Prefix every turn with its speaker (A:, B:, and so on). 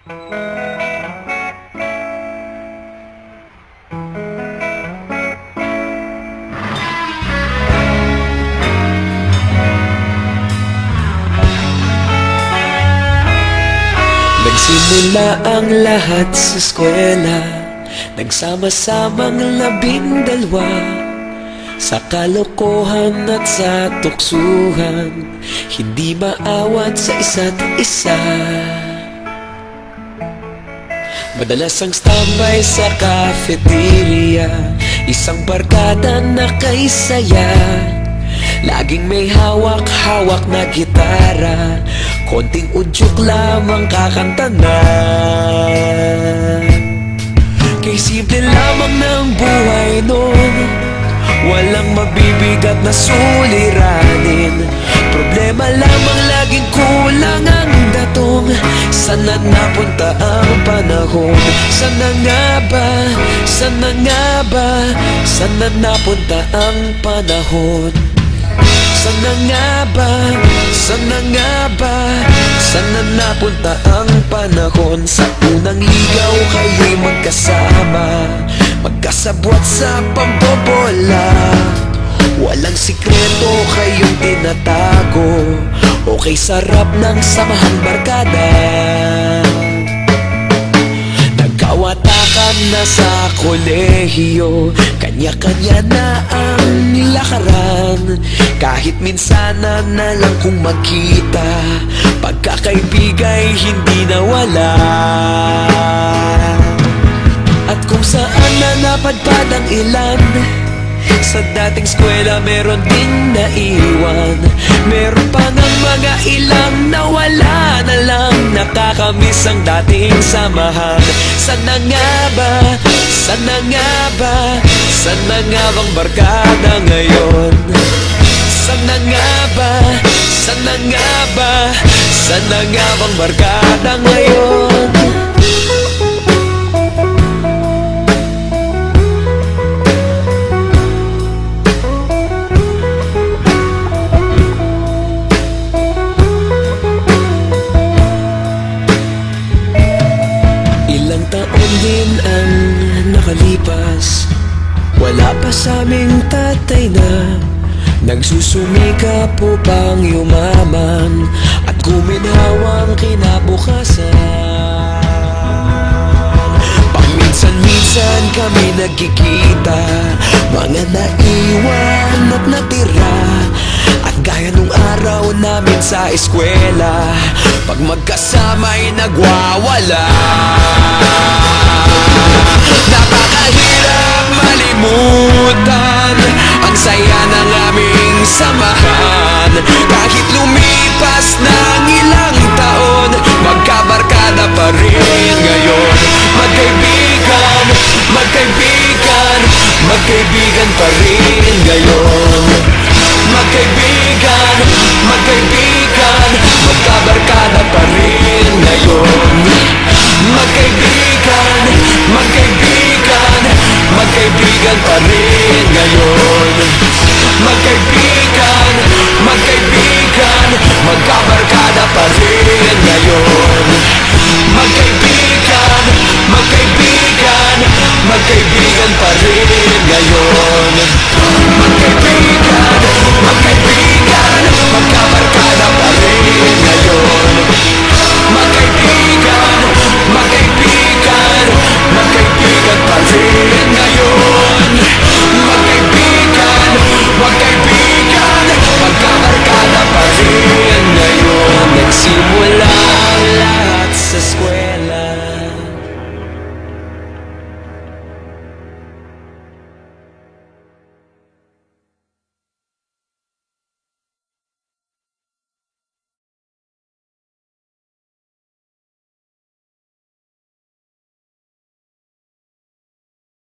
A: Nagsimula ang lahat sa eskwela, nagsama-samang 12 sa kalokohan at sa tuksuhan, hindi maawat sa isa't isa. Madalas ang standby sa cafeteria, isang barkada na kay saya. Laging may hawak-hawak na gitara, konting udyok lamang kakanta na. Kay simple lamang ng buhay nun, walang mabibigat na suliranin. Problema lamang laging kulang ang datong. Sana napunta ang panahon? Sana nga ba? Sana nga ba? Sana napunta ang panahon? Sana nga ba? Sana nga ba? Sana napunta ang panahon? Sa unang ligaw kayo'y magkasama, magkasabwat sa pambobola. Walang sikreto kayong tinatago, okay sarap ng samahang barkada. Nagkawatakan na sa kolehiyo, kanya-kanya na ang lakaran. Kahit minsanan na lang kung magkita, pagkakaibigay hindi nawala. At kung saan na napadpad ang ilan, sa dating eskwela meron ding naiwan. Meron pa ng mga ilang nawala na lang, nakakamiss ang dating samahan. Sana nga ba? Sana nga ba? Sana nga bang barkada ngayon? Sana nga ba? Sana nga ba? Sana nga bang barkada ngayon? Ilang taon din ang nakalipas, wala pa sa aming tatay na nagsusumikap upang yumaman at guminhawang kinabukasan. Paminsan-minsan kami nagkikita, mga naiwan at natira. At gaya nung araw namin sa eskwela, pag magkasama'y nagwawala. Napakahirap malimutan ang saya ng aming samahan. Kahit lumipas ng ilang taon, magkabarkada pa rin ngayon. Magkaibigan, magkaibigan, magkaibigan pa rin ngayon. Magkaibigan, magkaibigan, magkabarkada